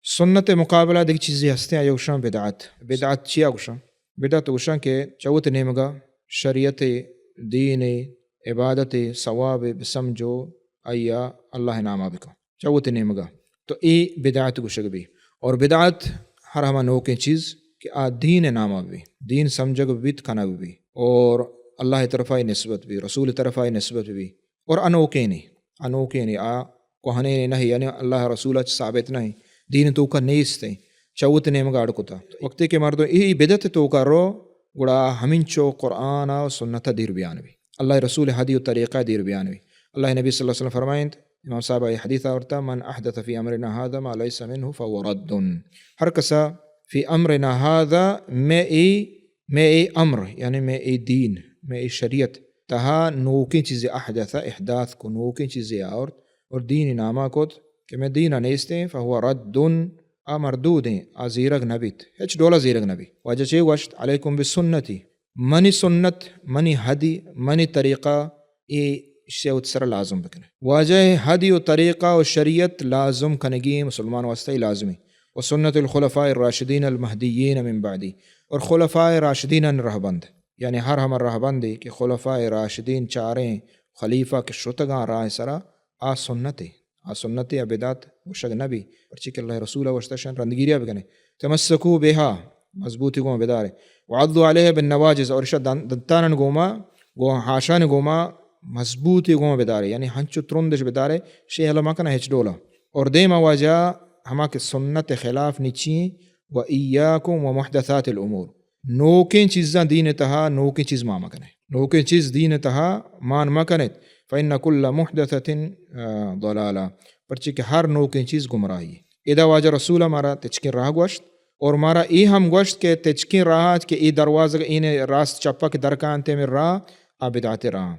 سنت مقابلہ دیکھ چیزیں ہستے ہیں یوشاں بدعت چیا گوشاں بدعت گوشاں کے چوت نیمگا شریعت دین عبادت ثواب بسمجھو ایا اللہ نامہ بکا چوت نیمگا تو ای بدعت گوشگ بھی اور بدعت ہر ہما نوکیں چیز کہ آ دین نامہ بھی دین سمجھگ بیت کنگ بھی اور اللہ طرفائی نسبت بھی رسول طرفائی نسبت بھی اور انوکے نہیں آ کوہنے نہیں یعنی اللہ رسول ثابت نہیں دین تو کا نیستے چوت نیمگا اڑکتا وقتی کے مردو ای بدعت تو کا رو گڑا ہمنچو قرآن و سنت دیر بیان بھی اللہ رسول حدی و طریقہ دیر بیان بھی اللہ نبی صلی اللہ علیہ وسلم فرمائیں امام صاحب حدیث آورتا من احدث فی امرنا هذا ما ليس منه فهو رد ہر کسا فی امرنا هذا میں ای امر یعنی میں ای دین میں ای شریعت تہا نوکی چیزیں احداث کو نوکی چیزیں اور دین نامہ کو کہ میں دینہ نیستے فہو رد مردود ہیں زیرگ نبیت ہچ ڈولا زیرگ نبی واجہ چے وشت علیکم بسنتی منی سنت منی حدی منی طریقہ یہ شیوت سر لازم بکنے واجہ حدی و طریقہ و شریعت لازم کنگی مسلمان واسطے لازمی و سنت الخلفاء الراشدین المہدیین من بعدی اور خلفاء راشدین رہبند یعنی ہر ہمر رہبندی کہ خلفاء راشدین چاریں خلیفہ کے شتگاں راہ سرا سنت بدعت وشگ نبی پرچی کہ اللہ رسول وشتشن رندگیریا بکنے تمسکو بہا مضبوطی گوما بدارے وعضو علیہ بالنواجز اور اشا دنتانن گوما حاشان گوما مضبوطی گوما بدارے یعنی ہنچو ترندش بدارے شیح علماء کنا ہچ ڈولا اور دیما واجہ ہما کے سنت خلاف نیچیں و ایاکم و محدثات الامور نوکیں چیزاں دین تہا نوکیں چیز ما مکنے نوکیں چیز دین تہا مان مکنت فإن كل محدثة ضلالہ پرچہ کہ ہر نوکیں چیز گمراہی ادا واجہ رسول ہمارا تچکن راہ گوشت اور مارا ای ہم گوشت کہ تچکن راہ کہ ای دروازہ این راست چپا کے درکانتے میں راہ بدعت راہ